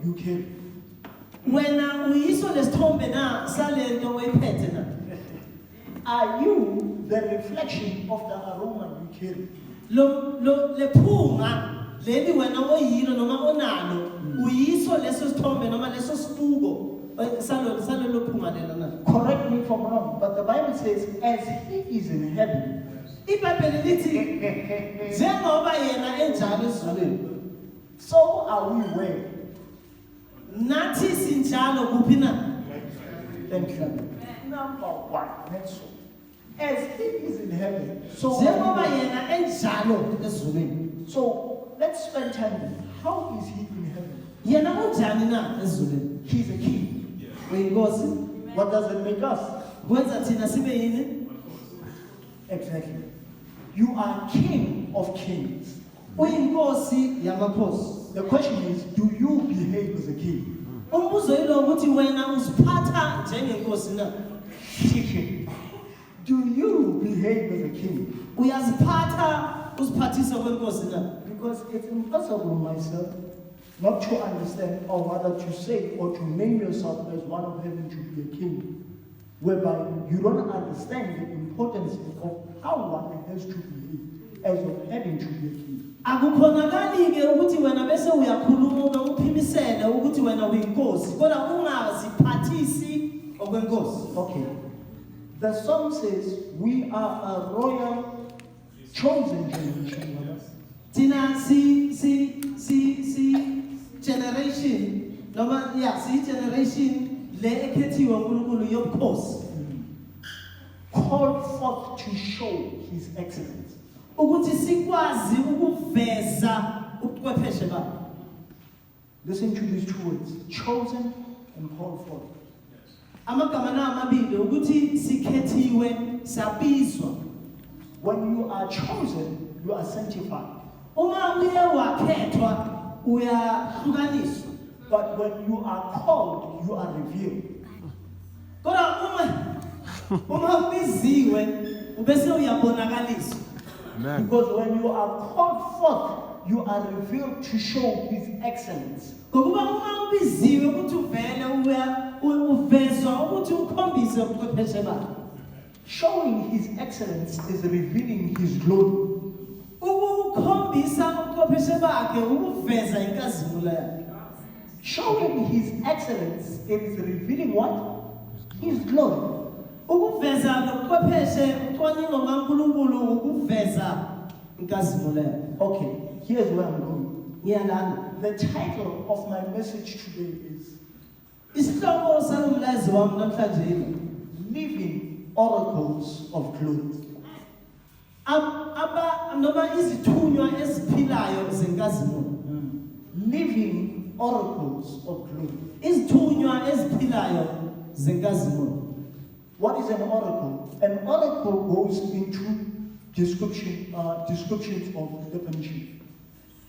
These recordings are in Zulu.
you carry? Wena uyiso lesithombe na salento oyiphethe na. Are you the reflection of the aroma you carry? Lephunga leli wena oyilo noma onalo uyiso leso sithombe noma leso sibuko salelo phunga lelo na. Correct me if I'm wrong, but the Bible says, as he is in heaven, iBhayibheli lithi njengoba yena enjalo ezulwini so are we where? nathi sinjalo kuphi na. Thank you. Number one, next one. As he is in heaven, so njengoba yena enjalo ezulwini. So let's spend time with him. How is he in heaven? Yena unjani na ezulwini. He's a king. Uyinkosi. What does it make us? Kwenza thina sibe yini? Exactly. You are king of kings. Uyinkosi yamakhosi. The question is, do you behave as a king? Umbuzo yilo ukuthi wena usiphatha njengenkosi na. Do you behave as a king? Uyaziphatha usiphathisa kwenkosi na. Because it's impossible, myself, not to understand or rather to say or to name yourself as one of heaven to be a king, whereby you don't understand the importance of how one has to behave as of having to be a king. Akukhonakali ke ukuthi wena bese uyakhuluma ukuphimisela ukuthi wena uyinkosi kodwa ungaziphathisi okwenkosi. Okay. The song says we are a royal chosen generation. Tina si generation noma si generation le ekhethiwe uNkulunkulu yobukhosi. Called forth to show his excellence. Ukuthi sikwazi ukuveza ubuchwepheshe bakhe. Listen to these two words, chosen and called forth. Amagama na amabili ukuthi sikhethiwe sabizwa. When you are chosen, you are sanctified. Uma uye wakhethwa uyahlukaniswa. But when you are called, you are revealed. Kodwa uma ubiziwe ubese uyabonakaliswa. Because when you are called forth, you are revealed to show his excellence. Ngokuba uma ubiziwe ukuthi uvele uvezwa ukuthi ukhombise ubuchwepheshe bakhe. Showing his excellence is revealing his glory. Ukukhombisa ubuchwepheshe bakhe ukuveza inkazimulo yakhe. Showing his excellence, it is revealing what? His glory. Ukuveza ubuchwepheshe ucwaningo kaNkulunkulu ukuveza inkazimulo yakhe. Okay, here's where I'm going. Ngiyalana. The title of my message today is Isihloko salomlayezo wami namhlanje Living Oracles of Glory. Noma izithunywa eziphilayo zenkazimulo. Living Oracles of Glory. Izithunywa eziphilayo zenkazimulo. What is an oracle? An oracle goes into descriptions of definition.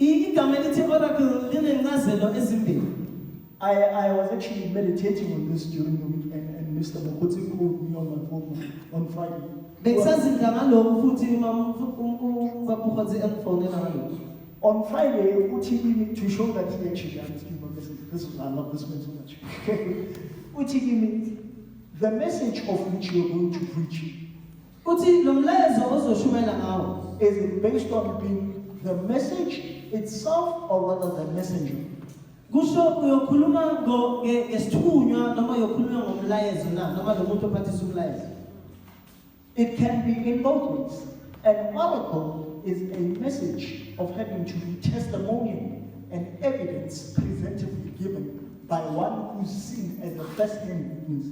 Igama elithi oracle linencazelo ezimbili. I was actually meditating on this during the week, and Mr. Mokotsi called me on my phone on Friday. On Friday, Uti to show that he actually understood my message. I love this man so much. Uti the message of which you're going to preach is based on being the message itself or rather the messenger. It can be in both ways. An oracle is a message of having to be testimonial and evidence presentably given by one who's seen as a first-hand witness.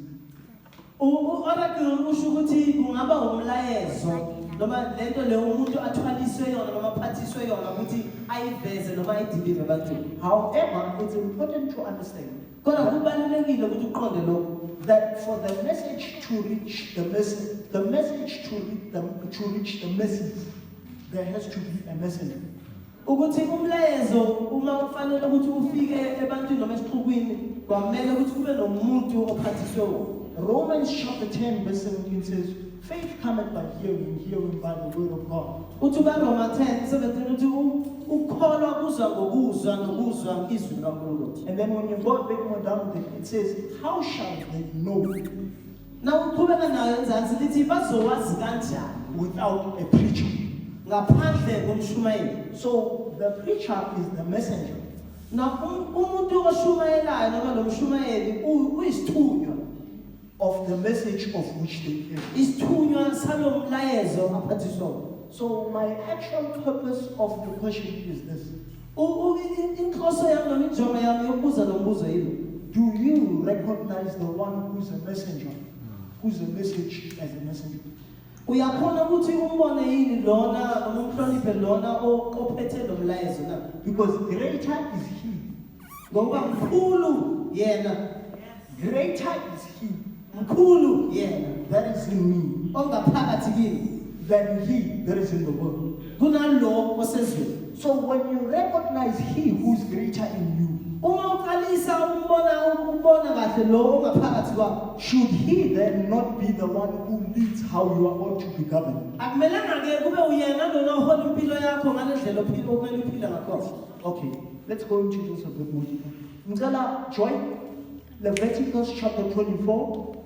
Oracle usho ukuthi kungaba umlayezo noma lento le umuntu athwaliswe yona noma aphathiswe yona ukuthi ayiveze noma ayidilive ebantwini. However, it's important to understand kodwa kubalulekile ukuthi uqonde lokho that for the message to reach the message to reach the message, there has to be a messenger. Ukuthi umlayezo uma ufanele ukuthi ufike ebantwini noma esixukwini kwamele ukuthi kube nomuntu ophathiswe wona. Romans chapter 10 verse 17 says, faith cometh by hearing, hearing by the word of God. Uthi uRoma 10:17 uthi ukholwa kuzwa ngokuzwa nokuzwa izwi likaNkulunkulu. And then when you go a bit more down there, it says, how shall they know Na uqhubeka nayo enzansi lithi bazowazi kanjani without a preacher? ngaphandle komshumayeli. So the preacher is the messenger. Na umuntu oshumayelayo noma lo mshumayeli uyisithunywa Of the message of which they came. isithunywa salo mlayezo aphathiswa. So my actual purpose of the question is this. Inhloso yami noma injongo yami yokubuza lo mbuzo yilo. Do you recognize the one who's a messenger? Who's a message as a messenger? Uyakhona ukuthi umbone yini lona noma umhloniphe lona ophethe lo mlayezo na? Because greater is he. Ngoba mkhulu yena. Greater is he Mkhulu yena that is in me ongaphakathi kimi than he that is in the world. kunalo osezweni. So when you recognize he who's greater in Uma uqalisa umbona kahle lo ongaphakathi kwakho. you, should he then not be the one who leads how you are ought to be governed? Akumelanga ke kube uyena lona ohola impilo yakho ngale ndlela okumele uphile ngakho. Okay, let's go into this a bit more deeper. Ngicela Joy, Leviticus chapter 24,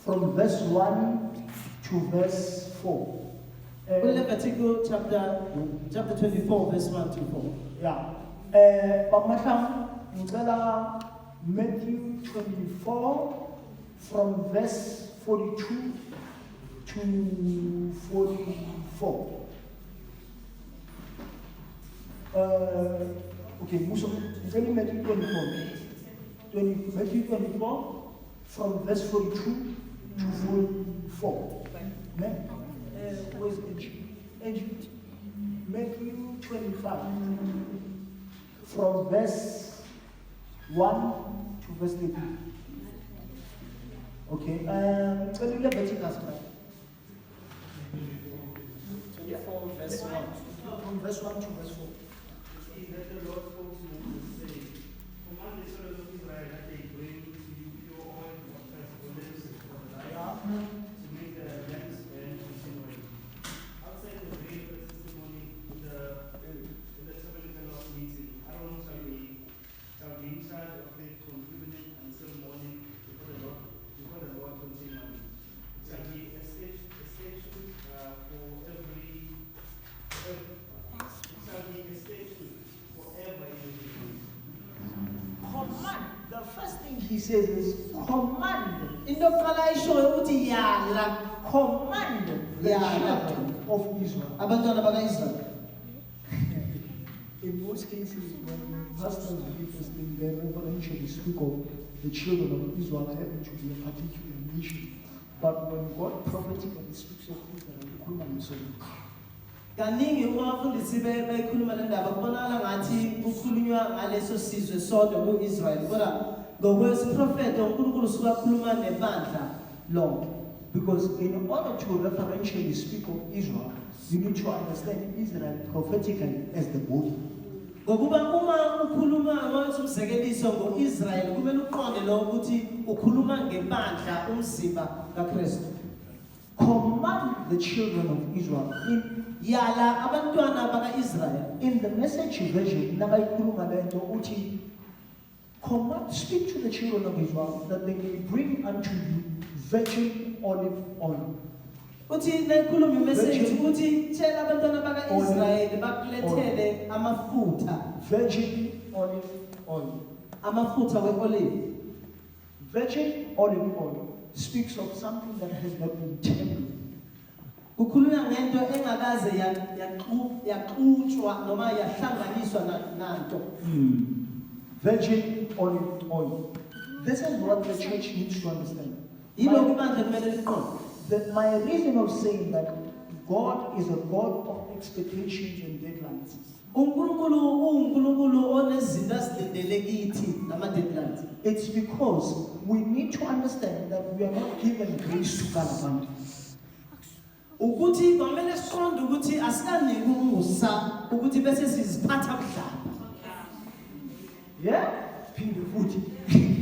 from verse 1 to verse 4. Leviticus chapter 24 verse 1 to 4. Yeah. Pamahlang, ngicela Matthew 24, from verse 42 to 44. Okay, Musa, ngicela Matthew 24. Matthew 24, from verse 42 to 44. Amen. Where's Angie? Matthew 25, from verse 1 to verse 13. Okay, tell me Leviticus, right? 24 verse 1. From verse 1 to verse 4. That the Lord spoke to Moses, saying, command the children of Israel that they bring to you pure oil of transformation for the light, to make the lamps burn continually. Outside the veil of the testimony in the tabernacle of meeting, Aaron shall be in charge of it from evening until morning before the Lord continually. It shall be a statute for every forever in the Command. The first thing he says is command. Into yokuqala ayishoyo ukuthi yala Command the Yeah. children of Israel. abantwana bakaIsrael. In most cases, when pastors read this thing, they reverentially speak of the children of Israel having to be a particular nation. But when God prophetically speaks of Israel, Kaningi uma abafundisi bekhuluma le ndaba kubonakala ngathi kukhulunywa ngaleso sizwe sodwa ku-Israyeli kodwa ngokwesiprofeto uNkulunkulu usuke akhuluma nebandla lonke. because in order to referentially speak of Israel, you need to understand Israel prophetically as the body. Ngokuba uma ukhuluma ngokuthi umzekeliso ngo-Israyeli kumele uqonde lo ukuthi ukhuluma ngebandla umzimba kaKristu. Command the children of Israel. Yala abantwana bakaIsrael. In the Message version, nabayikhuluma lento uthi, command, speak to the children of Israel that they may bring unto you virgin olive oil. Uthi nayikhuluma imessage uthi tshela abantwana bakaIsrael bakulethele amafutha. Virgin olive oil. Amafutha weolive. Virgin olive oil speaks of something that has not been tempered. Kukhulunywa ngento engakaze yaxutshwa noma yahlanganiswa nanto. Virgin olive oil. This is what the church needs to understand. Yilokho ibandla kumele liqonde. My reason of saying that God is a God of expectations and deadlines. uNkulunkulu uNkulunkulu onezinto azilindele kithi nama-deadlines. It's because we need to understand that we are not given grace to galabant. Ukuthi kwamele siqonde ukuthi asikaniki umusa ukuthi bese siziphatha budlabha. Yeah? Phinde futhi.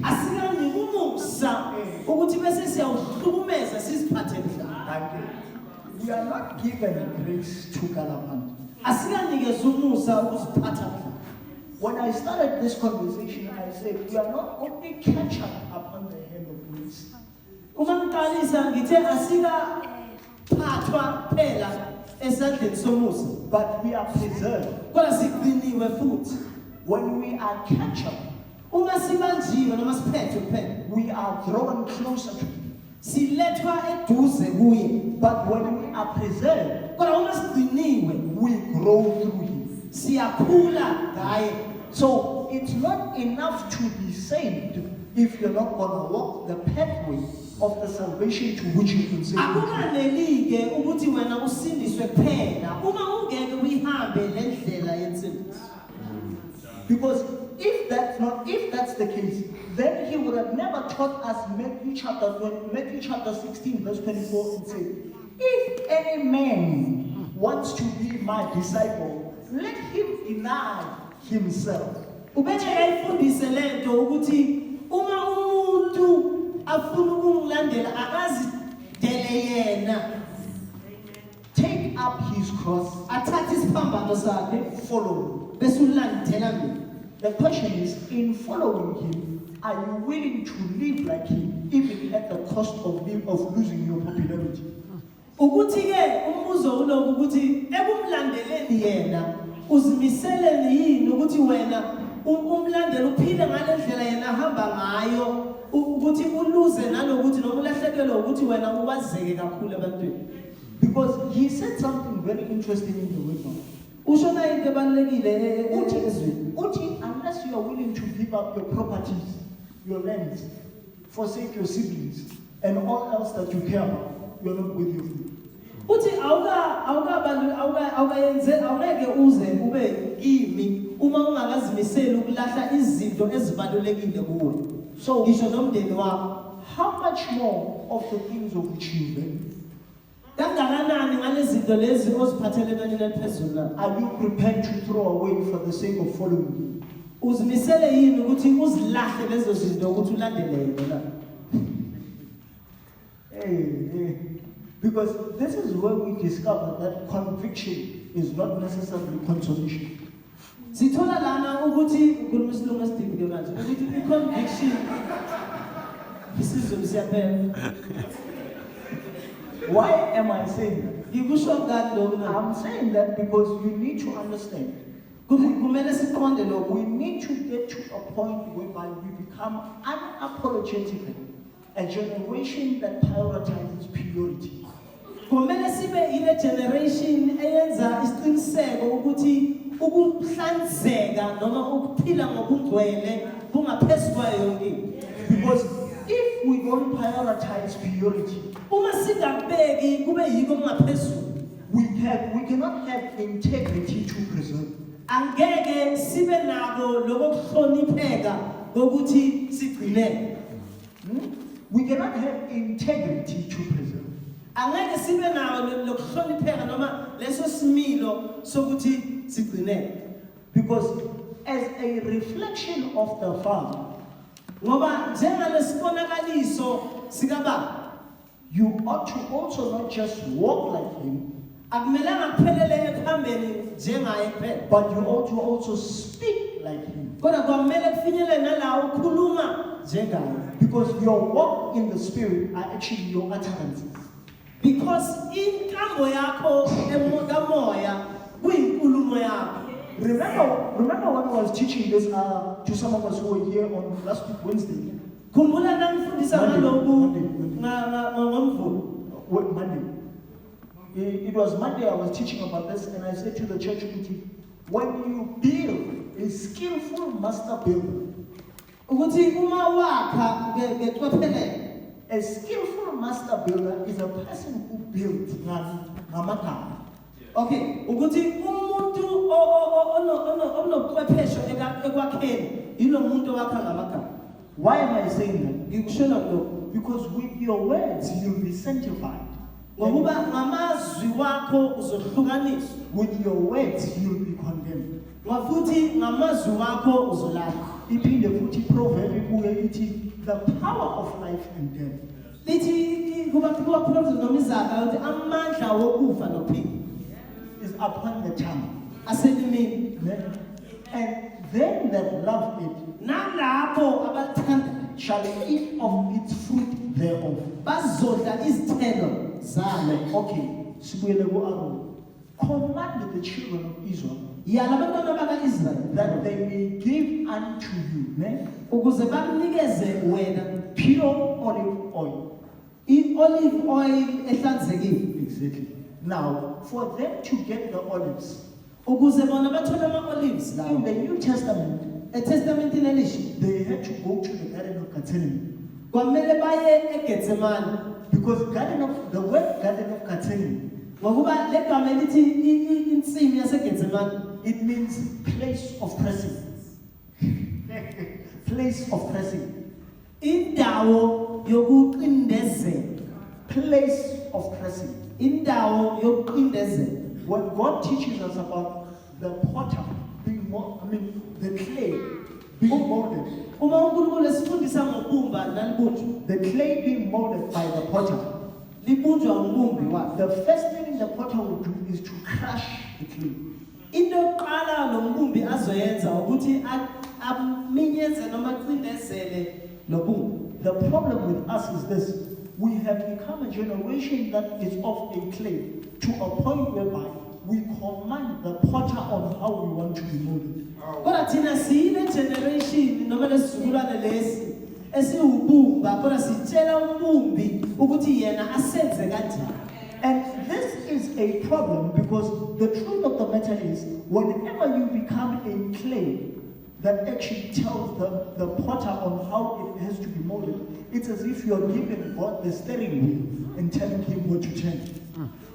Asikaniki umusa ukuthi bese siyawuhlukumeza siziphathe budlabha. We are not given grace to Galapant. Asikanikeza umusa ukuziphatha kahle. When I started this conversation, I said we are not only catch up upon the hand of grace, Uma ngiqalisa ngithe asikaphathwa phela esandleni somusa, but we are preserved. kodwa sigciniwe futhi. When we are catch up, Uma sibanjiwe noma siphethwe kuphela, we are drawn closer to Him. silethwa eduze kuye. But when we are preserved, Kodwa uma sigciniwe, we grow through Him. siyakhula ngaye. So it's not enough to be saved if you're not going to walk the pathway of the salvation to which you've been saved. Akukanelike ukuthi wena usindiswe kuphela uma ungeke uyihambe le ndlela yensindiso. Because if that's the case, then He would have never taught us Matthew chapter 16, verse 24, and said, if any man wants to be my disciple, let him deny himself. Ubeke ayifundise lento ukuthi uma umuntu afuna ukungilandela akazidele yena, Take up his cross, athathe isiphambano sakhe follow bese ulandela mina. him. The question is, in following him, are you willing to live like him, even at the cost of losing your popularity? Ukuthi ke umbuzo uloku ukuthi ekumlandeleni yena uzimiseleni yini ukuthi wena umlandela uphile ngale ndlela yena ahamba ngayo ukuthi uluze nalokuthi noma ulahlekelwe ukuthi wena uwazeke kakhulu ebantwini. Because He said something very interesting in the word. Ushona into ebalekile ezweni. Uti, unless you are willing to give up your properties, your lands, forsake your siblings, and all else that you care about, you are not with your food. Uthi awungeke uze ube kimi uma ungakazimiseli ukulahla izinto ezibalulekile kuwe. So, Ngisho nomndeni wakho. how much more of the things of which you value? Kangakanani ngalezi zinto lezi oziphathelene neliphezulu na? Are you prepared to throw away for the sake of following Him? Uzimisele yini ukuthi uzilahle lezo zinto ukuthi ulandele yena? Hey. Because this is where we discover that conviction is not necessarily consolation. Sithola lana ukuthi ukhuluma isilungu esidingile manje ukuthi i-conviction isizwe siyaphela. Why am I saying that? Ikusho ngani lokho na? I'm saying that because you need to understand. Kumele siqonde lokho. We need to get to a point whereby we become unapologetically a generation that prioritizes purity. Kumele sibe ile generation eyenza isiqiniseko ukuthi ukuhlanzeka noma ukuphila ngokungcwele kungaphezulu kwayo yonke. Because if we don't prioritize purity, Uma singabeki kube yiko kungaphezulu. we cannot have integrity to preserve. Angeke sibe nako lokuhlonipheka ukuthi sigcine. We cannot have integrity to preserve. Angeke sibe nako lokuhlonipheka noma leso similo sokuthi sigcine. Because as a reflection of the Father, Ngoba njengalesibonakaliso sikababa, you ought to also not just walk like Him, akumelanga kuphelele ekuhambeni njengaye kuphela. but you ought to also speak like Him. Kodwa kwamele kufinyelele nalawo ukhuluma njengaye. Because your walk in the Spirit are actually your utterances. Because inkambo yakho kamoya kuyinkulumo yakho. Remember when I was teaching this to some of us who were here on last week Wednesday, Khumbula nangifundisa ngalokhu Monday. ngomvulo. Monday. It was Monday I was teaching about this, and I said to the church meeting, when you build, a skillful master builder, Ukuthi uma wakha ngecwephelele, a skillful master builder is a person who builds ngamakha. okay, ukuthi umuntu onobuchwepheshe ekwakheni yilo muntu owakha ngamagama. Why am I saying that? Ngikushela lokho Because with your words you'll be sanctified. ngokuba ngamazwi wakho uzohlukaniswa, With your words you'll be condemned. ngafuthi ngamazwi wakho uzolahla. Iphinde futhi proverb ibuye ithi the power of life and death. Lithi kuba prophets noma izaga ukuthi amandla wokufa nophila is upon the tongue. aselimini And them that love it nalapho abathanda shall eat of its fruit thereof. bazodla izithelo zalo. Okay, sibuyele ku-Aaron. Command the children of Israel Yala abantwana baka-Israyeli that they may give unto you ukuze bakunikeze wena pure olive oil. i-olive oil ehlanzekile Exactly. Now, for them to get the olives, ukuze bona bathole ama-olives in lawo the New Testament, etestamentini elisha they had to go to the Garden of Gethsemane. kwamele baye egetsemane Because the word Garden of Gethsemane, ngokuba le gama elithi insimi yasegetsemane it means place of pressing. Place of pressing. indawo yokuqindezela Place of pressing. indawo yokuqindezela. When God teaches us about the potter being the clay being molded, Uma uNkulunkulu esifundisa ngobumba nalibunjwa the clay being molded by the potter, libunjwa umbumbi wakhe. the first thing the potter will do is to crush the clay. Into yokuqala lo mbumbi azoyenza ukuthi aminyeze noma aqindezele lo bumbi. The problem with us is this: we have become a generation that is of a clay to a point whereby we command the potter on how we want to be molded. Kodwa thina siyile generation noma lesizukulwane lesi esiwubumba kodwa sitshela umbumbi ukuthi yena asenze kanjani. And this is a problem because the truth of the matter is, whenever you become a clay that actually tells the potter on how it has to be molded, it's as if you're giving God the steering wheel and telling him what to turn.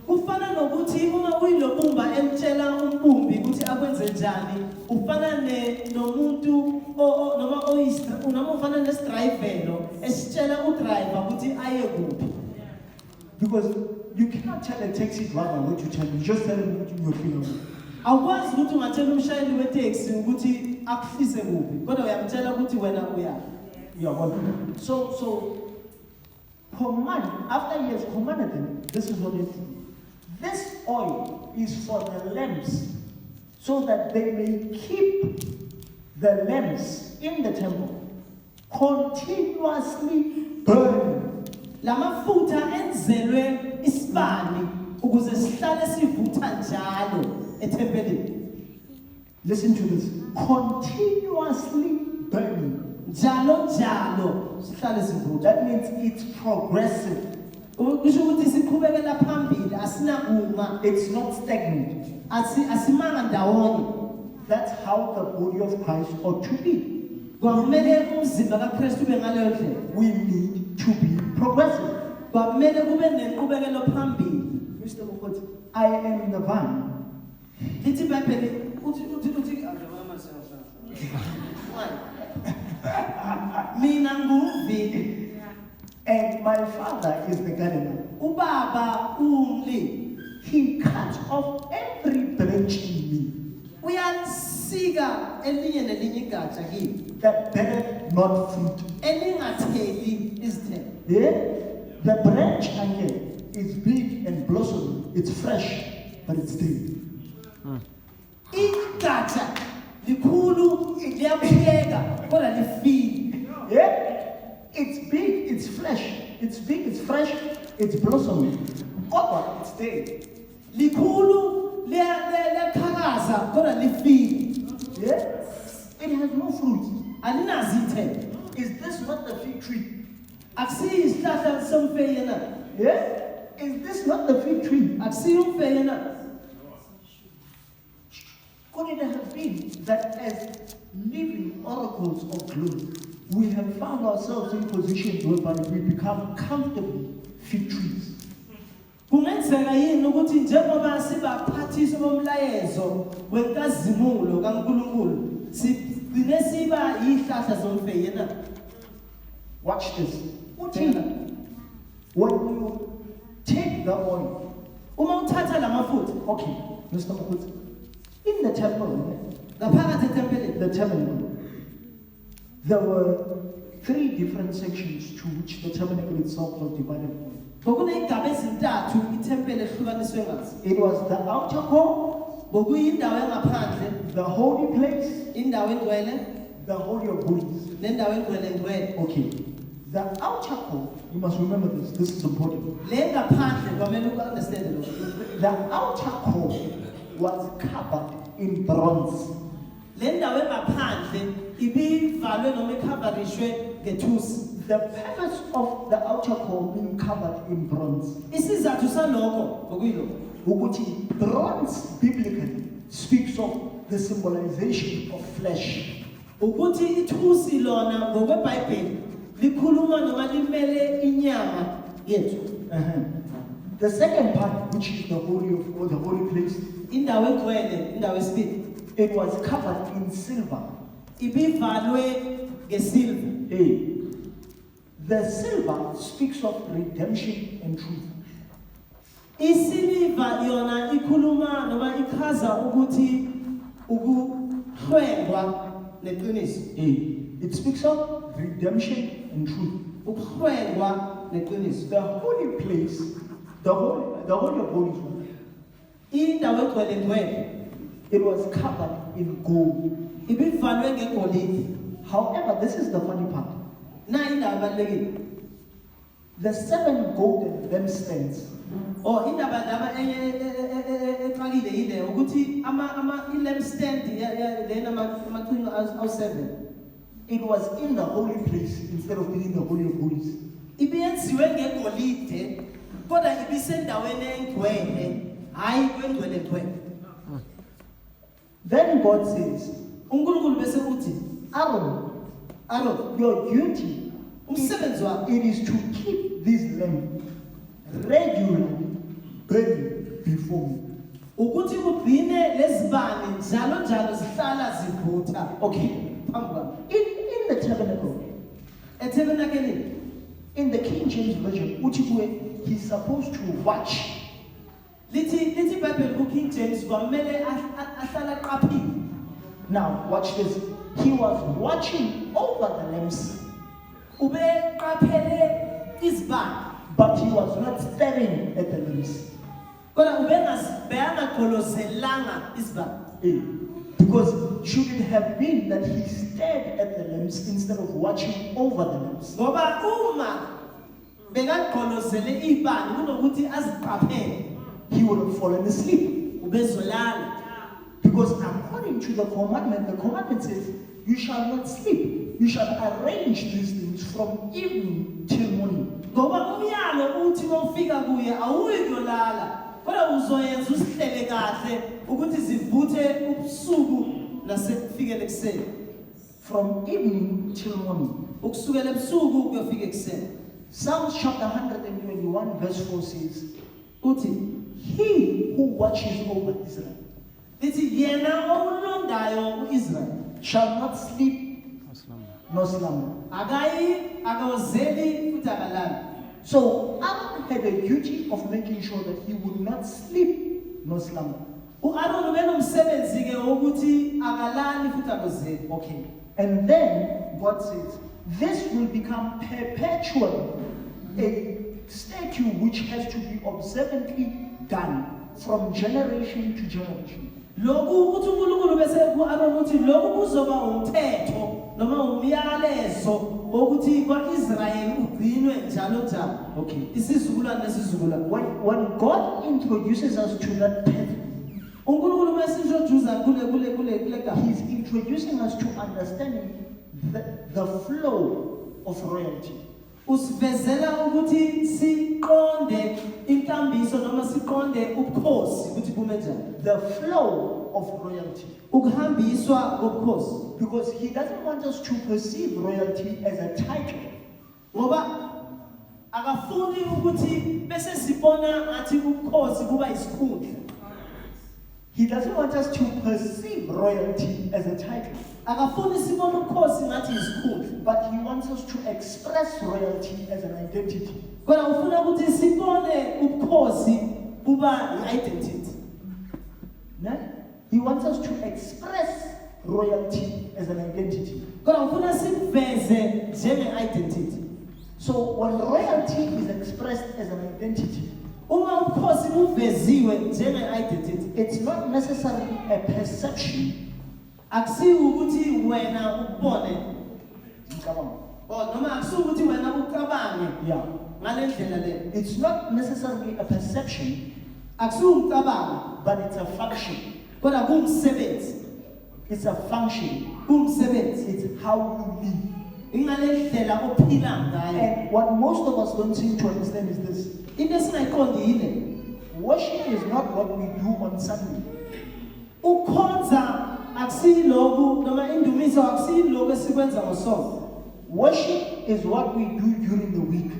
Kufana nokuthi uma uyilobumba emtshela umbumbi ukuthi akwenze njani, ufana nomuntu noma noma ufana nesidrivelo esitshela udriver ukuthi aye kuphi. Because you cannot tell a taxi driver what to turn, you just tell him what you're feeling. Awukwazi ukuthi ungatshela umshayeli weteksi ukuthi akuhlise kuphi, kodwa uyamtshela ukuthi wena uya. So command, after he has commanded them, this is what they do. This oil is for the lamps, so that they may keep the lamps in the temple continuously burning. La mafutha enzelwe isibani ukuze sihlale sivutha njalo ethempelini. Listen to this. Continuously burning. Njalo sihlale sivutha. That means it's progressive. Kusho ukuthi siqhubekela phambili asinakuma. It's not stagnant. Asimanga ndawonye. That's how the body of Christ ought to be. Kwamele umzimba kaKristu ube ngaleyo ndlela. We need to be progressive. Kwamele kube nenqubekelo phambili. Mr. Mokoti, I am the vine. Lithi iBhayibheli uthi mina ngumvili And my father is the gardener. ubaba umlimi. He cuts off every branch in me Uyasika elinye nelinye igatsha kimi that beareth not fruit. elingatheli izithelo. Yeah? The branch again is big and blossoming. It's fresh, but it's dead. Igatsha likhulu liyabukeka kodwa lifile. Yeah? It's big, it's fresh. It's big, it's fresh, it's blossoming. But it's dead. Likhulu liyaqhakaza kodwa lifile. Yeah? It has no fruit. Alinazo izithelo. Is this not the fig tree? Akusiyi isihlahla somfeye na. Yeah? Is this not the fig tree? Akusiyi umfeye na. Could it have been that as living oracles of glory, we have found ourselves in positions whereby we become comfortable fig trees? Kungenzeka yini ukuthi njengoba sibaphathisa bomlayezo wenkazimulo kaNkulunkulu sigcine siba yihlahla zomfeye na. Watch this. When you take the oil, Uma uthatha lamafutha okay, Mr. Mokoti, in the temple, ngaphakathi etempelini the tabernacle, there were 3 different sections to which the tabernacle itself was divided. Bekuneyigaba ezintathu itempele ehlukaniswe ngazo. It was the outer court, Bekuyindawo engaphandle, the holy place, indawo engcwele, the holy of holies. nendawo engcwele. Okay. The outer court, you must remember this. This is important. Le ngaphandle kwamele uku-understand lokho. The outer court was covered in bronze. Le ndawo engaphandle ibivalwe noma ikhavarishwe ngethusi. The purpose of the outer court being covered in bronze. Isizathu salokho ngokuyilokho. Ukuthi bronze biblically speaks of the symbolization of flesh. Ukuthi ithusi lona ngokweBhayibheli likhuluma noma limele inyama yethu. The second part, which is the holy of or the holy place, Indawo engcwele, indawo yesibili, it was covered in silver. ibivalwe ngesilver. A. The silver speaks of redemption and truth. Isiliva yona ikhuluma noma ichaza ukuthi ukuhlwengwa neqiniso. A. It speaks of redemption and truth. Ukuhlwengwa neqiniso. The holy place, the holy of holies, Indawo engcwele, it was covered in gold. ibivalwe ngegolide. However, this is the funny part. Na indawo ebalulekile. The 7 golden lampstands, Indaba laba exakile yile ukuthi i-lampstand lena amachungu awu-7 it was in the holy place instead of being in the holy of holies. ibiyenziwe ngegolide kodwa ibisendaweni engcwele hayi kwengcwele ngcwele. Then God says, uNkulunkulu bese uthi Aaron, your duty umsebenzi wakho it is to keep this lamp regularly burning before me. ukuthi ugcine lezibani njalo zihlala zivutha. Okay. Phambi kwami In the tabernacle, ethebenakelini in the King James Version, he's supposed to watch. lithi iBhayibheli ku-King James kwamele ahlala aqaphile. Now, watch this. He was watching over the lamps, Ubeqaphele izibani but he was not staring at the lamps. kodwa ubengagqolozelanga izibani. Because should it have been that he stared at the lamps instead of watching over the lamps? Ngoba uma bekagqolozele izibani kunokuthi aziqaphele He would have fallen asleep. ubezolala. Because according to the commandment says, you shall not sleep. You shall arrange these things from evening till morning. Ngoba umyalo uthi mawufika kuye awuyi kuyolala kodwa uzoyenza usihlele kahle ukuthi zivuthe ubusuku nasekufikele ekuseni. From evening till morning. Ukusukela ebusuku kuyofika ekuseni. Psalms chapter 121 verse 4 says, Uthi he who watches over Israel lithi yena owulondayo uIsrael shall not sleep nor slumber. akawozeli futhi akalali. So Aaron had a duty of making sure that he would not sleep nor slumber. U-Aaron ubenomsebenzi ke wokuthi akalali futhi akozeli. Okay. And then God says, this will become perpetual, a statute which has to be observantly done from generation to generation. Lokhu uthi uNkulunkulu bese ku-Aaron uthi lokhu kuzoba umthetho noma umyalezo wokuthi kwa-Israyeli ugcinwe njalo. Okay. Isizukulwane nesizukulwane. When God introduces us to that path, uNkulunkulu mesintroduce kule gama. He's introducing us to understanding the flow of royalty. Usivezela ukuthi siqonde inkambiso noma siqonde ubukhosi ukuthi bume njani. The flow of royalty. Ukuhambiswa kobukhosi. Because he doesn't want us to perceive royalty as a title. Ngoba akafuni ukuthi bese sibona ngathi ubukhosi kuba isikhundla. He doesn't want us to perceive royalty as a title. Akafuni sibona ubukhosi ngathi isikhundla. But he wants us to express royalty as an identity. Kodwa ufuna ukuthi sibone ubukhosi kuba i-identity. He wants us to express royalty as an identity. Kodwa ufuna siveze njenge-identity. So when royalty is expressed as an identity, Uma ubukhosi buveziwe njenge-identity, it's not necessarily a perception. akusiyo ukuthi wena ukubone, or noma akusiyo ukuthi wena ucabange Yeah. ngale ndlela le. It's not necessarily a perception, Akusiyo umcabango, but it's a function. kodwa kuwumsebenzi, It's a function. kuwumsebenzi. It's how you live. Ingale ndlela ophila ngayo. And what most of us don't seem to understand is this. Into esingayiqondile, Worship is not what we do on Sunday. ukhonza akusiyiloku noma indumiso akusiyiloku esikwenza ngosonto. Worship is what we do during the week.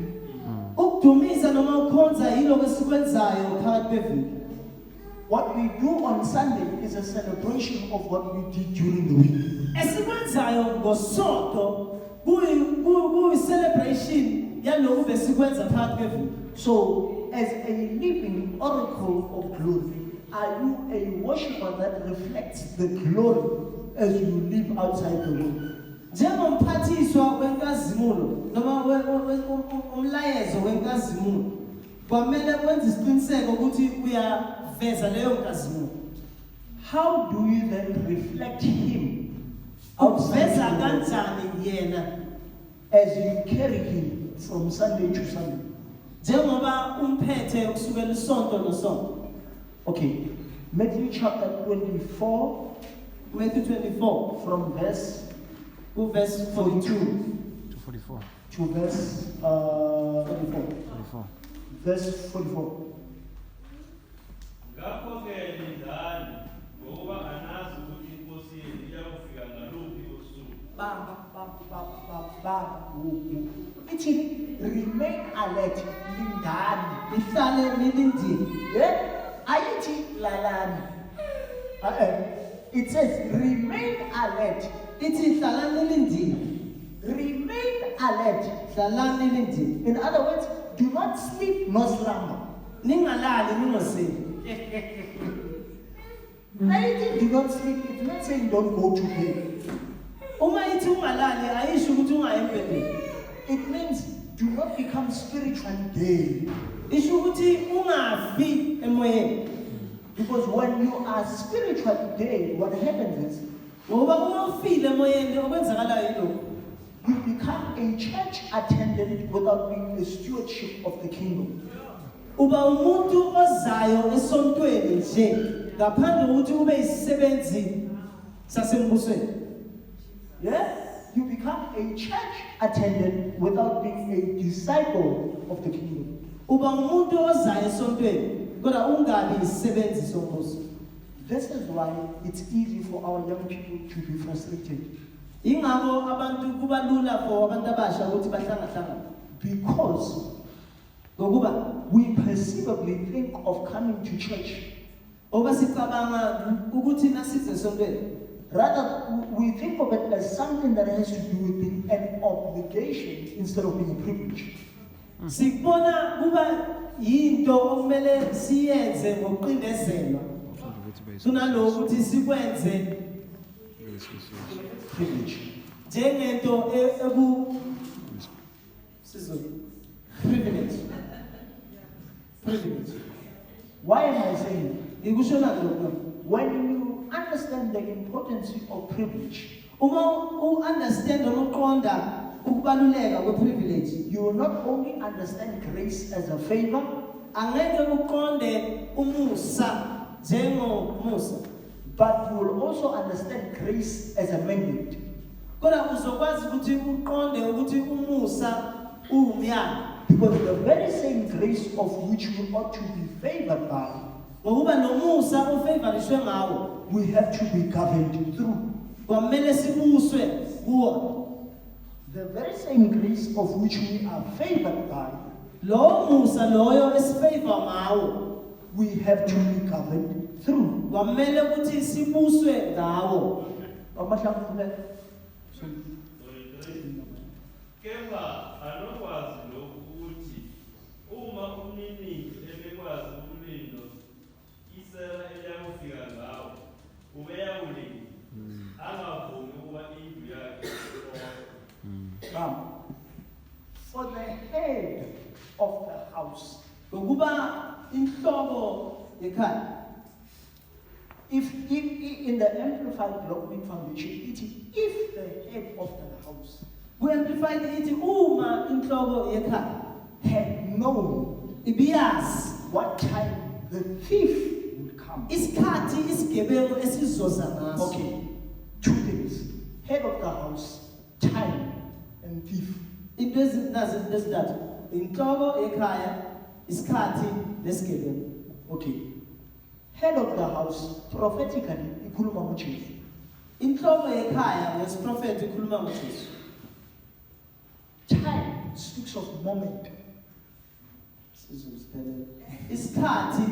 Ukudumisa noma ukhonza yiloko esikwenzayo phakathi kweviki. What we do on Sunday is a celebration of what we did during the week. Esikwenzayo ngosonto kuyi-celebration yalokhu besikwenza phakathi kweviki. So, as a living oracle of glory, are you a worshiper that reflects the glory as you live outside the world? Njengomphathiswa wenkazimulo noma umlayezo wenkazimulo, kwamele wenze isiqiniseko ukuthi uyaveza leyo nkazimulo. How do you then reflect Him outside Uveza the world kanjani yena as you carry Him from Sunday to Sunday? njengoba umphethe kusukela isonto nosonto. Okay, Matthew chapter 24 Matthew 24 from verse verse 42. 44. to verse 44. 44. Verse 44. Ngakho-ke lindani, ngoba anazi ukuthi inkosi yenu iyakufika ngaluphi usuku. It's remain alert, lindani. Lihlale lilindile. Yeah? Ayithi lalani. It says remain alert. Ithi hlalani lilindile. Remain alert. Hlalani lilindile. In other words, do not sleep nor slumber. Ningalali ningoseli. Ayithi do not sleep. It's not saying don't go to bed. Uma ithi ungalali ayisho ukuthi ungayi embhedeni. It means do not become spiritually dead. Isho ukuthi ungafi emoyeni. Because when you are spiritually dead, what happens is Ngoba uma ufile emoyeni okwenzakalayo yilokho. you become a church attendant without being a stewardship of the kingdom. Uba umuntu ozayo esontweni nje ngaphandle kokuthi ube isisebenzi sasembusweni. Yeah? You become a church attendant without being a disciple of the kingdom. Uba umuntu ozayo esontweni kodwa ungabi isisebenzi sombuso. This is why it's easy for our young people to be frustrated. Ingakho abantu kuba lula for abantu abasha ukuthi bahlangahlangane. Because Ngokuba we perceivably think of coming to church. oba sicabanga ukuthi nasize esontweni. Rather, we think of it as something that has to do with being an obligation instead of being a privilege. Sikubona kuba yinto okumele siyenze ngokuqindezelwa. Kunalokho ukuthi sikwenze Privilege. njengento privilege. Privilege. Why am I saying? Ngikusho nani lokho? When you understand the importance of privilege, Uma u-understand noma uqonda ukubaluleka kwe-privilege, you will not only understand grace as a favor, angeke uqonde umusa njengomusa, but you will also understand grace as a mandate. kodwa uzokwazi ukuthi uqonde ukuthi umusa uwumyalo. Because the very same grace of which we ought to be favored by, Ngokuba nomusa ofevorishwe ngawo, we have to be governed through. kwamele sibuswe kuwo. The very same grace of which we are favored by, Lo musa loyo esifavor ngawo, we have to be governed through. kwamele ukuthi sibuswe ngawo. Kepha anokwazi lokhu ukuthi uma umniniyo ebekwazi umlindo isela eliyakufika ngawo ubeyawulinda angavumi ukuba indlu yakhe for the head of the house. ngokuba inhloko yekhaya. If in the Amplified Dogmatic Foundation, it is if the head of the house Ku-amplified ithi uma inhloko yekhaya had known ibiyazi what time the thief would come. isikhathi isigebengu esizoza ngaso. Okay, two things: head of the house, time, and thief. Into ezintathu, inhloko yekhaya, isikhathi nesigebengu. Okay, head of the house prophetically ikhuluma ngoJesu. Inhloko yekhaya ngesiprofethi ikhuluma ngoJesu. Time speaks of moment. Isikhathi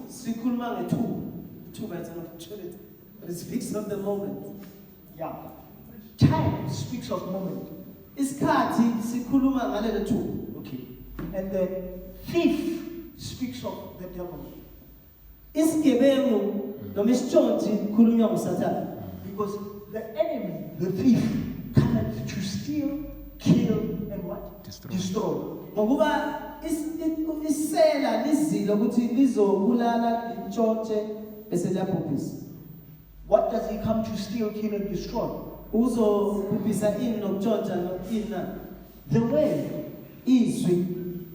sikhuluma ngethuba it's an opportunity, but it speaks of the moment. Yeah, time speaks of moment. Isikhathi sikhuluma ngalelo thuba. Okay, and the thief speaks of the devil. Isigebengu noma isitshontshi kukhulunywa nguSathane. Because the enemy, the thief, cometh to steal, kill, and what? Destroy. Ngokuba isela lizilo ukuthi lizobulala intshontshe bese liyabhubhisa. What does he come to steal, kill, and destroy? Uzobhubhisa ini nokutshontsha ini na? The word. Izwi.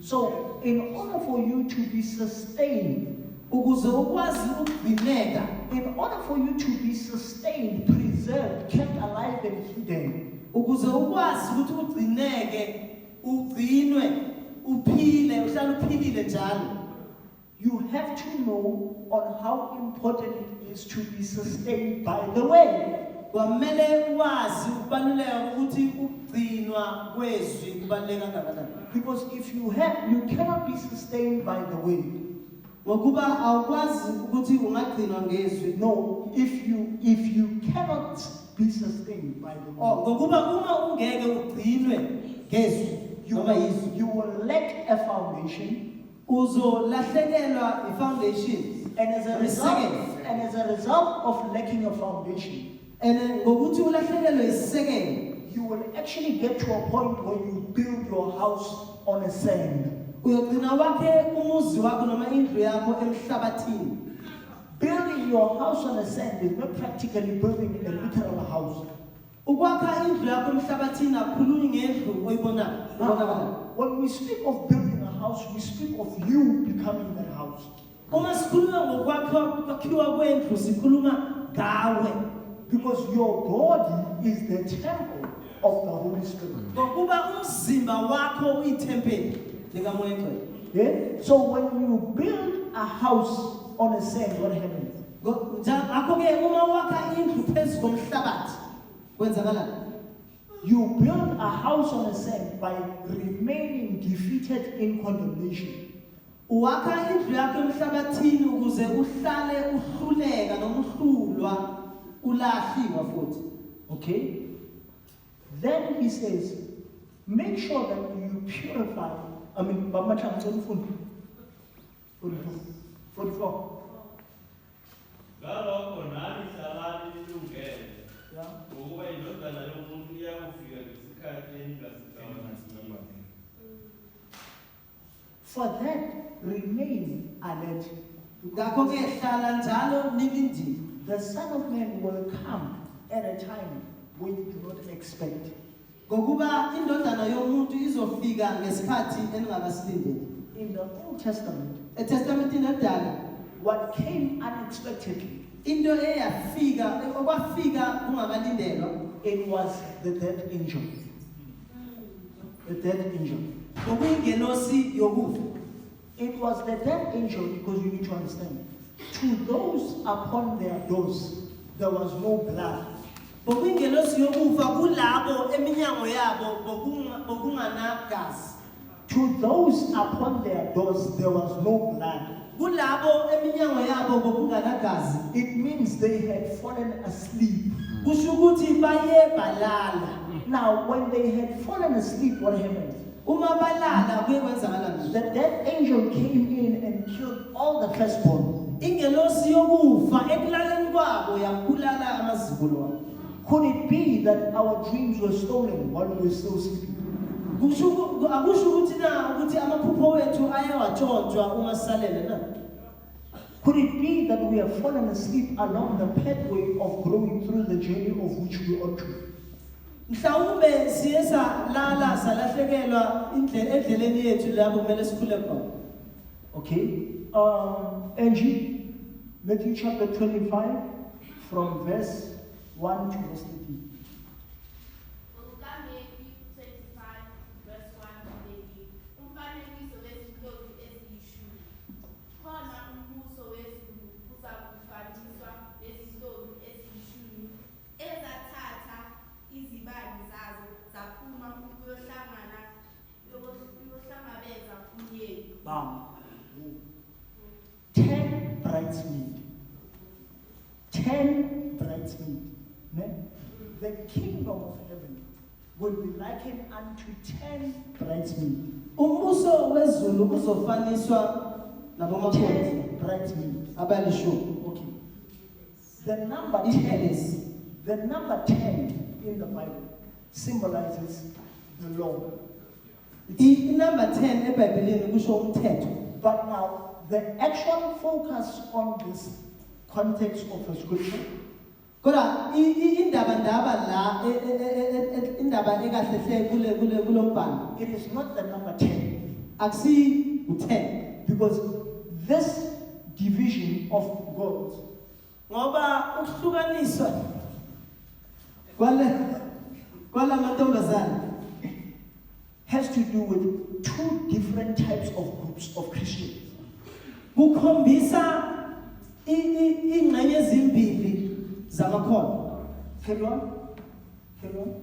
So, in order for you to be sustained, Ukuze ukwazi ukugcineka, in order for you to be sustained, preserved, kept alive, and hidden, ukuze ukwazi ukuthi ugcineke, ugcinwe, uphile, uhlale uphilile njalo. you have to know on how important it is to be sustained by the word. Kwamele wazi ukubaluleka ukuthi ugcinwa kwezwi kubaluleka kangakanani. Because if you cannot be sustained by the word. Ngokuba awukwazi ukuthi ungagcinwa ngezwi. No, if you cannot be sustained by the word, Ngokuba uma ungeke ugcinwe ngezwi noma yizwi, you will lack a foundation, uzolahlekelwa i-foundation. and as a result of lacking a foundation, And ngokuthi ulahlekelwe isisekelo, you will actually get to a point where you build your house on a sand. uyogcina wakhe umuzi wakho noma indlu yakho emhlabathini. Building your house on a sand is not practically building a literal house. Ukwakha indlu yakho emhlabathini akhulumi ngendlu oyibonayo. Now, when we speak of building a house, we speak of you becoming that house. Uma sikhuluma ngokwakhiwa kwendlu sikhuluma ngawe. Because your body is the temple of the Holy Spirit. Ngokuba umzimba wakho uyithempeli likaMoya Oyingcwele. Yeah? So when you build a house on a sand, what happens? Ngakho-ke uma wakha indlu phezu komhlabathi kwenzakalani? You build a house on a sand by remaining defeated in condemnation. Uwakha indlu yakho emhlabathini ukuze uhlale uhluleka noma uhlulwa ulahliwa futhi. Okay? Then he says, make sure that you purify. I mean, Baba Macham, 44. Ngalokho nani hlalani nilungele Yeah. ngokuba indodana yomuntu iyakufika ngesikhathi eningasiqala. For that, remain alert. Ngakho-ke hlala njalo nilindile. The Son of Man will come at a time when you do not expect. Ngokuba indodana yomuntu izofika ngesikhathi eningakasilindele. In the Old Testament, eTestamentini elidala what came unexpectedly, into eyafika okwafika kungakalindelwa it was the death angel. The death angel. ngokuyingelosi yokufa. It was the death angel because you need to understand. To those upon their doors, there was no blood. Ngokuyingelosi yokufa kulabo eminyango yabo bokunganagazi. To those upon their doors, there was no blood. Kulabo eminyango yabo bokunganagazi. It means they had fallen asleep. Kusho ukuthi baye balala. Now, when they had fallen asleep, what happened? Uma balala kuye kwenzakalani? The death angel came in and killed all the firstborn. Ingelosi yokufa ekulaleni kwabo yabulala amazibulo wabo. Could it be that our dreams were stolen while we were still sleeping? Akusho ukuthi na ukuthi amaphupho wethu ayawatshontshwa uma sisalele na. Could it be that we have fallen asleep along the pathway of growing through the journey of which we ought to? Mhlawumbe siye salala salahlekelwa endleleni yethu lapho kumele sikhule khona. Okay. Angie, Matthew chapter 25, from verse 1 to verse 13. Bam. 10 bridesmaids. 10 bridesmaids. Ne? The kingdom of heaven will be likened unto 10 bridesmaids. Umbuso wezulu uzofaniswa nabomakhosi 10 bridesmaids. abalishumi. Okay. The number Yes. 10, the number 10 in the Bible symbolizes the law. Number 10 eBhayibhelini kusho umthetho. But now, the actual focus on this context of the scripture Kodwa indaba la indaba ekahle kulombhalo it is not the number 10. akusi u10 Because this division of gods ngoba ukuhlukaniswa kwala mantombazana has to do with two different types of groups of Christians. kukhombisa ingxenye ezimbili zamakhono. Carry on. Carry on.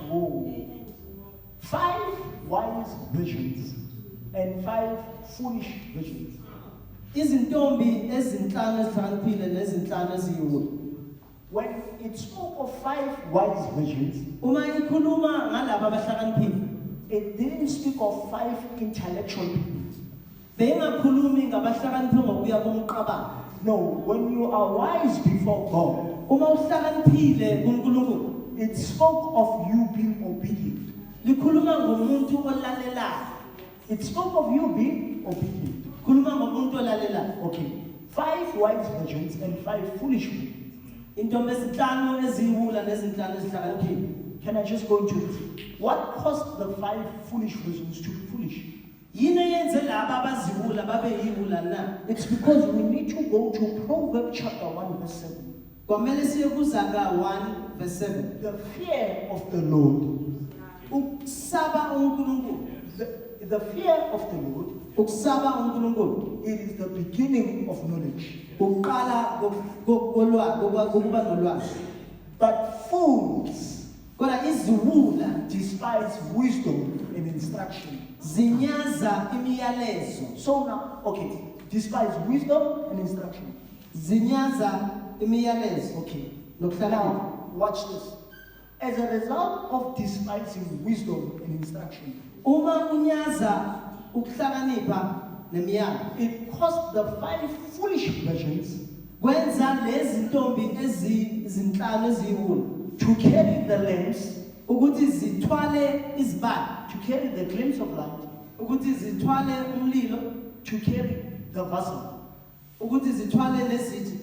Whoa. 5 wise virgins and 5 foolish virgins. Izintombi ezinhlanu ezihlakaniphile nezinhlanu eziyiwula. When it spoke of 5 wise virgins, Uma ikhuluma ngalabo abahlakaniphile, it didn't speak of 5 intellectual people. beyingakhulumi ngabahlakaniphile ngokuya komqabanga. No, when you are wise before God, Uma uhlakaniphile kuNkulunkulu, it spoke of you being obedient. likhuluma ngomuntu olalelayo. It spoke of you being obedient. Khuluma ngomuntu olalelayo. Okay. 5 wise virgins and 5 foolish virgins. Intombi ezinhlanu eziyiwula nezinhlanu ezihlakaniphile. Can I just go into this? What caused the 5 foolish virgins to be foolish? Yini eyenze laba abaziwula babe yiwula na? It's because we need to go to Proverbs chapter 1 verse 7. Kwamele siye kuZaga 1 verse 7. The fear of the Lord. Ukusaba uNkulunkulu. The fear of the Lord, Ukusaba uNkulunkulu. it is the beginning of knowledge. Uqala kokuba nolwazi. But fools Kodwa iziwula despise wisdom and instruction. zinyaza imiyalezo. So now, okay, despise wisdom and instruction. Zinyaza imiyalezo. Okay. Nokuhlakanipha. Now, watch this. As a result of despising wisdom and instruction, Uma unyaza ukuhlakanipha nemiyalo, it caused the 5 foolish virgins kwenza lezi ntombi ezinhlanu eziyiwula to carry the lamps, ukuthi zithwale izibani, to carry the glimpse of light, ukuthi zithwale umlilo, to carry the vessel, ukuthi zithwale nezithi,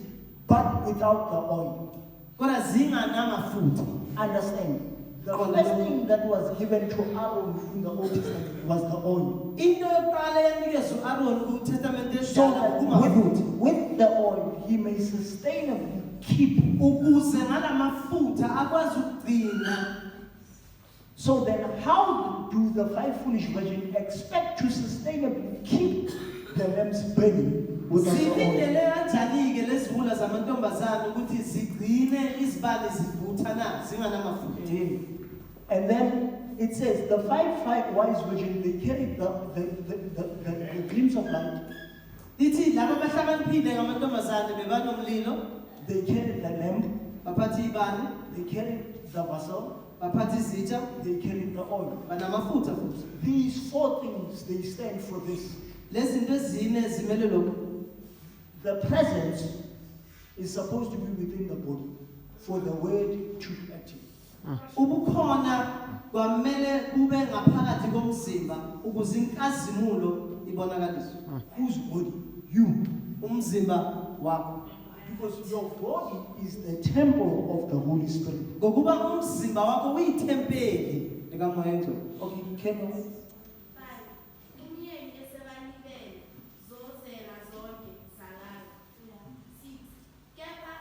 but without the oil. kodwa zinganamafutha. Understand? The first thing that was given to Aaron in the Old Testament was the oil. Into yokuqala eyanikezwa u-Aaron kuTestament So esidala that kumafutha, with the oil, he may sustainably keep. ukuze ngalamafutha akwazi ukugcina. So then, how do the 5 foolish virgins expect to sustainably keep the lamps burning without the oil? Zilindele kanjani-ke lezi ziwula zamantombazane ukuthi zigcine izibani zivutha na zinganamafutha? Yeah. And then it says the 5 wise virgins, they carried the glimpse of light, Lithi laba abahlakaniphile ngamantombazane bebanomlilo, they carried the lamp, baphatha ibani, they carried the vessel, baphatha izitsha, they carried the oil. banamafutha futhi. These four things, they stand for this. Lezi zinto ezine zimele lokhu. The presence is supposed to be within the body for the word to be active. Ubukhona kwamele kube ngaphakathi komzimba ukuze inkazimulo ibonakaliswe. Whose body? You. Umzimba wakho. Because your body is the temple of the Holy Spirit. Ngokuba umzimba wakho uyithempeli likaMoya Oyingcwele. Okay, can you? Umyeni esebanibele zozela zonke zalala. 6. Kepha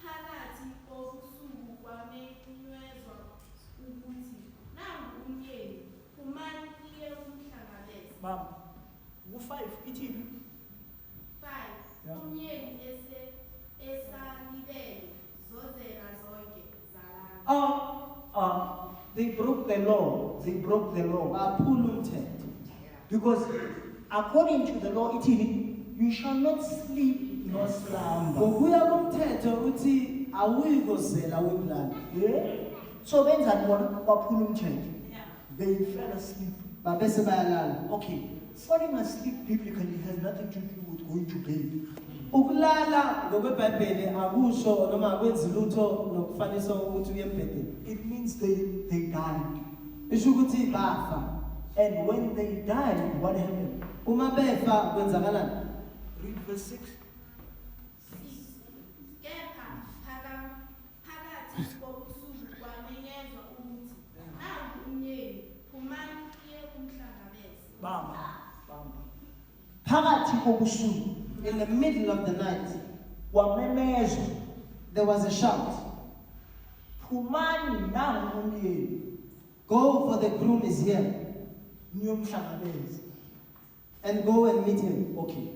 phakathi kobusuku kwamenywezwa ukuthi nangu umyeni umani iye umhlangabeze. Ma'am, 5, eating. 5. Yeah. Umyeni esanibele zozela zonke zalala. They broke the law. They broke the law. Baphula umthetho. Because according to the law, you shall not sleep nor slumber. Ngokuya kumthetho uthi awuyikozela uyilala. Yeah? So when that one, they fell asleep. Babese bayalala. Okay, falling asleep biblically has nothing to do with going to bed. Ukulala ngokweBhayibheli akusho noma akwenzi lutho nokufanisa ukuthi uye embhedeni. It means they died. Isho ukuthi bafa. And when they died, what happened? Uma befa kwenzakalani? Read verse 6. 6. Kepha phakathi kobusuku kwamenyezwa ukuthi nangu umyeni umani iye umhlangabeze. Bam. Phakathi kobusuku In the middle of the night, kwamemezwa there was a shout. phumani nangu umyeni Go, for the groom is here, niyomhlangabeza. and go and meet him. Okay.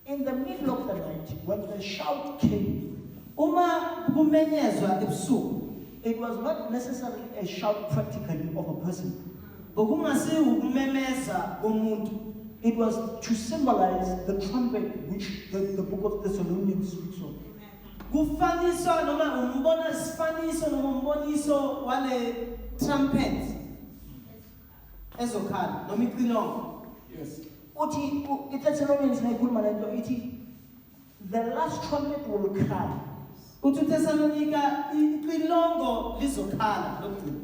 In the middle of the night, when the shout came, Uma kumenyezwa ebusuku, it was not necessarily a shout practically of a person. bekungasi ukumemeza komuntu. It was to symbolize the trumpet which the book of Thessalonians speaks of. Kufaniswa noma umbona sifaniso noma umboniso wale trumpet ezokhala noma icilongo. Yes. Uthi Thessalonians nayikhuluma lento ithi the last trumpet will cry. Uthi uThesalonika icilongo lizokhala lokugcina.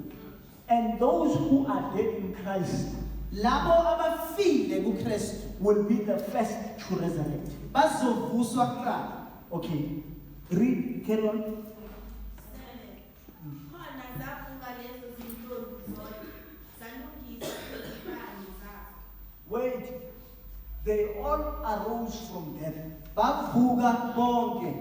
And those who are dead in Christ Labo abafile kuKristu will be the first to resurrect. bazovuswa kuqala. Okay. Read, carry on. 7. Khona zavuka lezo zintombi zonke zalungisa izibani zazo. Wait. They all arose from death. Bavuka bonke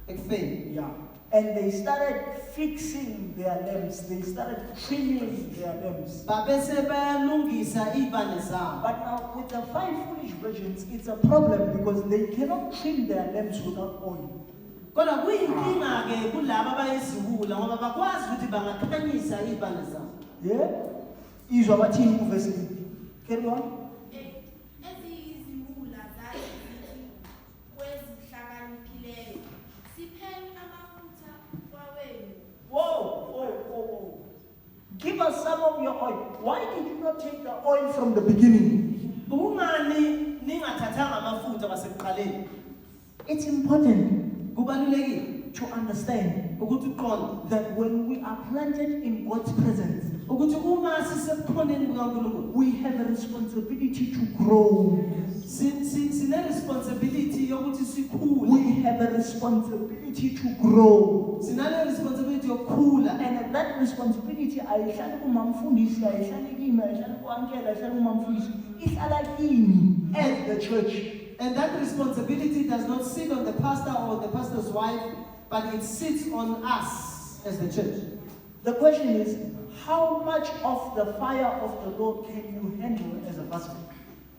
ekufeni. Yeah. And they started fixing their lamps. They started trimming their lamps. Babese bayalungisa ibane zabo. But now with the 5 foolish virgins, it's a problem because they cannot trim their lamps without oil. Kodwa kuyinkinga ke kulabo abayiziwula ngoba bakwazi ukuthi bangakhanyisa ibane zabo. Yeah? Izwa bathini kuverse 8. Carry on. Eziyizimula zathi zithi kwezihlakaniphileyo sipheni amafutha kwawenu. Whoa. Give us some of your oil. Why did you not take the oil from the beginning? Ungani ningathathanga amafutha basekuqaleni? It's important Kubalulekile to understand ukuthi uqonde that when we are planted in God's presence, ukuthi uma sisebukhoneni bukaNkulunkulu we have a responsibility to grow. sine responsibility yokuthi sikhule. We have a responsibility to grow. Sinale responsibility yokukhula. And that responsibility, ayihlali kumamfundisi, ayihlali kimi, ayihlali ku-uncle, ayihlali kumamfundisi, ihlala kimi as the church. And that responsibility does not sit on the pastor or the pastor's wife, but it sits on us as the church. The question is, how much of the fire of the Lord can you handle as a vessel?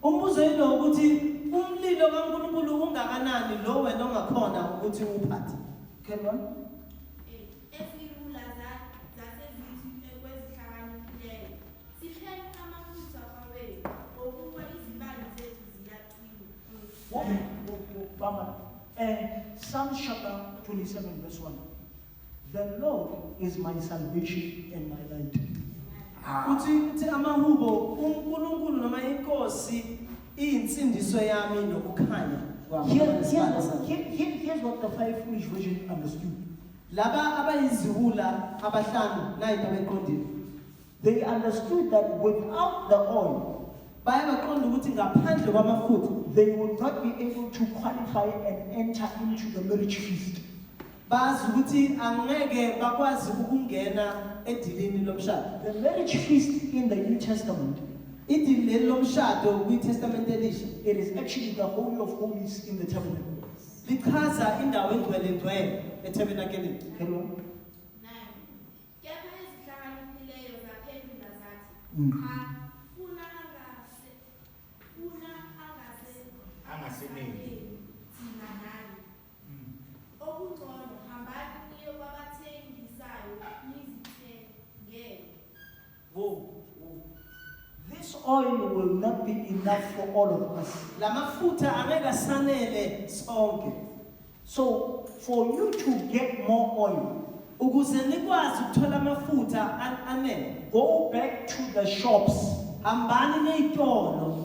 Umbuzo yilo ukuthi umlilo kaNkulunkulu ungakanani lo wena ongakhona ukuthi uphathe. Carry on. Eziyimula zasezithi kwezihlakaniphileyo sipheni amafutha kwawenu ngokuba izibani zethu ziyaqina. Psalm chapter 27 verse 1. The Lord is my salvation and my light. uthi amahubo uNkulunkulu noma inkosi iyinsindiso yami nokukhanya kwami. Here's what the five foolish virgins understood. Laba abayiziwula abahlanu nayinto beqondile. They understood that without the oil, Baye baqonda ukuthi ngaphandle kwamafutha they would not be able to qualify and enter into the marriage feast. bazi ukuthi angeke bakwazi ukungena edilini lomshado. The marriage feast in the New Testament, Idili leli lomshado kwiTestament elisha it is actually the Holy of Holies in the tabernacle. lichaza indawo engcwele etabernakelini. Hello? 9. Kepha ezihlakaniphileyo zaphendula zathi, Mm. cha, Angaseneli. thina nani. Okungcono hambani niye kwabathengisayo nizithengele. Whoa. This oil will not be enough for all of us. La mafutha angeke asanele sonke. So, for you to get more oil, Ukuze nikwazi ukuthola amafutha anele, go back to the shops. hambani nezitolo.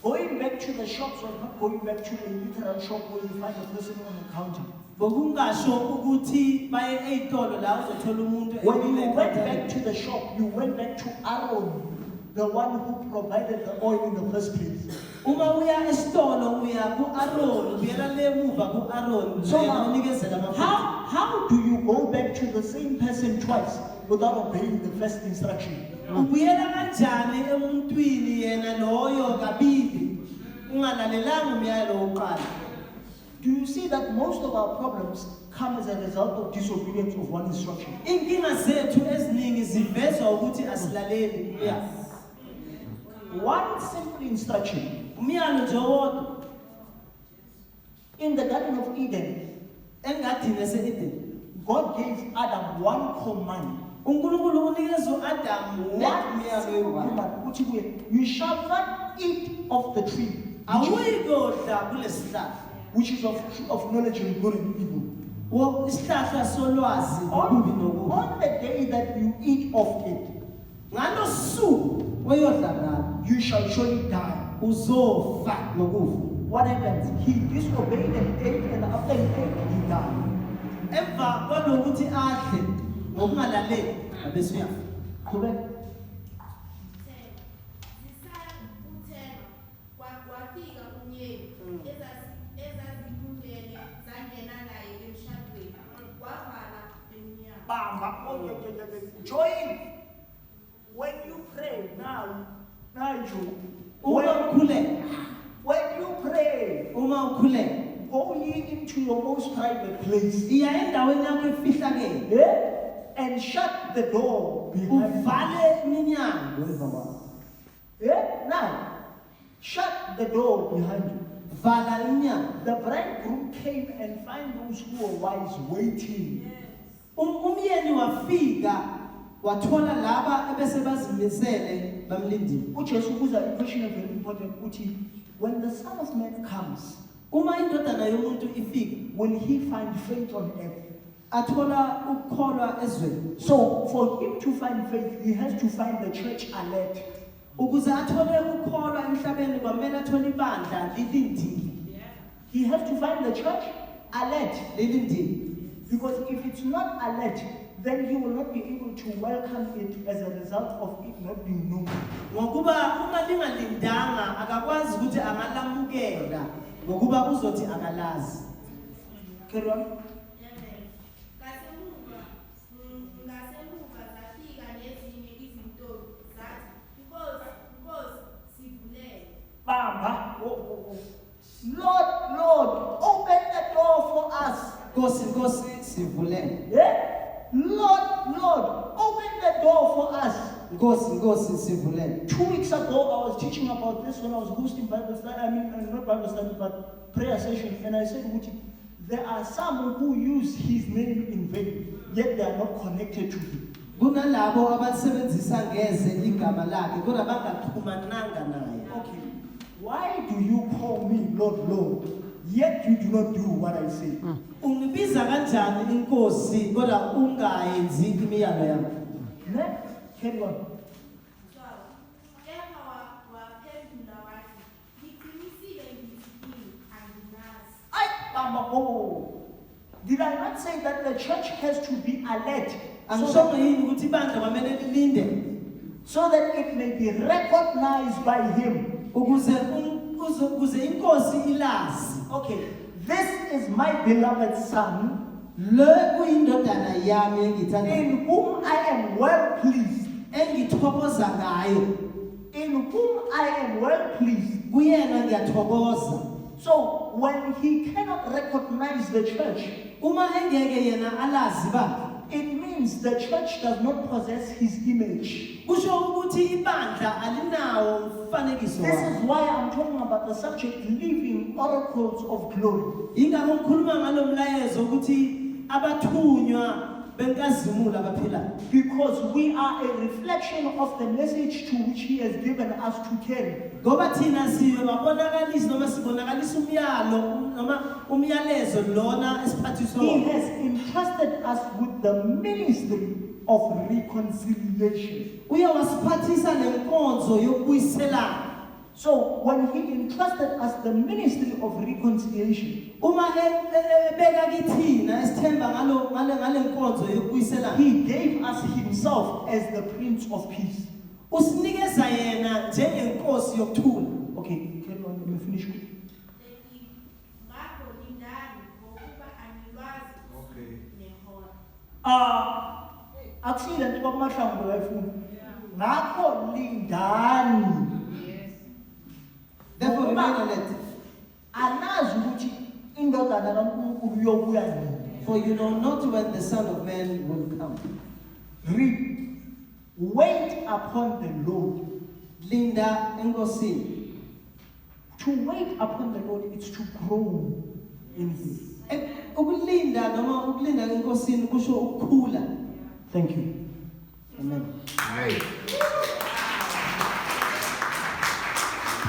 Going back to the shops was not going back to a literal shop where you find a person on the counter. Bokungasho ukuthi baye ezitolo la uzothola umuntu When you emile went back ekhaya. to the shop, you went back to Aaron, the one who provided the oil in the first place. Uma uya esitolo uya ku-Aaron, uyela lemuva ku-Aaron, So yena now, unikezela amafutha. how do you go back to the same person twice without obeying the first instruction? Ubuyela kanjani emuntwini yena loyo kabili ungalalelanga umyalelo wokuqala? Do you see that most of our problems come as a result of disobedience of one instruction? Inkinga zethu eziningi zivezwa ukuthi asilaleli umyalo. One simple instruction. Umyalo nje owodwa In the Garden of Eden, engadini ese-Eden. God gave Adam one command. uNkulunkulu unikeza u-Adamu One umyalo simple wokuqala. command. Which way? You shall not eat of the tree, Awuyikudla kulesi sihlahla. which is of knowledge of good and evil. Isihlahla solwazi ububi nobubi. On the day that you eat of it, Ngalo suku oyodla ngalo you shall surely die. uzofa nokufa. What happens? He disobeyed and ate, and after he ate, he died. Emva kwalokuthi adle ngokungalaleli abese uyafa. Correct? Zisala uthema, wafika umyeni, ezazilungele zangena naye emshadweni, wavala emnyango. Bamba. Join. When you pray now, Uma ukhuleka, when you pray, uma ukhuleka, go ye into your most private place, iya endaweni yakho efihlakele, yeah? And shut the door behind you. uvale iminyango. Yeah? Now, shut the door behind you. Vala iminyango. The bridegroom came and found those who were wise waiting. Umyeni wafika wathola laba ebese bazimisele bamlindile. uJesu ubuza a question of very important uthi, when the Son of Man comes, Uma indodana yomuntu ifika, will he find faith on earth? athola ukukholwa ezweni. So for him to find faith, he has to find the church alert. Ukuze athole ukukholwa emhlabeni kwamele athole ibandla lilindile. He has to find the church alert. Lilindile. Because if it's not alert, then he will not be able to welcome it as a result of it not being known. Ngokuba uma lingalindanga akakwazi ukuthi angalamukela ngokuba uzothi akalazi. Carry on. Ngasemuva zafika nezinye izintombi zathi, Nkosi, sivulele. Bamba. Lord, open the door for us. Nkosi sivulele. Yeah? Lord, open the door for us. Nkosi sivulele. 2 weeks ago, I was teaching about this when I was hosting Bible study. Not Bible study, but prayer session. And I said, Uti, there are some who use his name in vain, yet they are not connected to him. Kunalabo abasebenzisa ngeze igama lakhe kodwa bangaxhumananga naye. Okay. why do you call me Lord, Lord, yet you do not do what I say? Ungibiza kanjani inkosi kodwa ungayenzi imiyalo yami? Ne? Carry on. Kepha waphendula wathi, ngiqinisile ngithi kini, anginazi. Did I not say that the church has to be alert Angisho yini ukuthi ibandla kwamele lilinde so that it may be recognized by him? ukuze inkosi ilazi. Okay, this is my beloved son, Le kuyindodana yami engithandayo, in whom I am well pleased. engithokoza ngayo. In whom I am well pleased. Kuyena ngiyathokoza. So when he cannot recognize the church, Uma engeke yena alazi ba, it means the church does not possess his image. kusho ukuthi ibandla alinawo umfanekiso This wakhe. is why I'm talking about the subject, living oracles of glory. Ingakho ngikhuluma ngalo mlayezo ukuthi abathunywa benkazimulo abaphilayo. Because we are a reflection of the message to which he has given us to carry. Ngoba thina siyobabonakalisa noma sibonakalisa umyalezo lona esiphathiswa He wona. has entrusted us with the ministry of reconciliation. Uye wasiphathisa lenkonzo yokubuyiselana. So when he entrusted us the ministry of reconciliation, Uma ebeka kithina esithemba ngale nkonzo yokubuyiselana. he gave us himself as the Prince of Peace. Usinikeza yena njengenkosi yokuthula. Okay, carry on, let me finish. Lethi, ngakho lindani ngokuba anilwazi nehora. Akusiyo nto kwamahlangu bayifuna. Ngakho lindani. Therefore remain alert, Anazi ukuthi indodana kaNkulunkulu yobuya nini. for you know not when the Son of Man will come. Read. Wait upon the Lord. Linda enkosini. To wait upon the Lord is to grow in him. Ukulinda noma ukulinda enkosini kusho ukukhula. Thank you. Amen. Amen.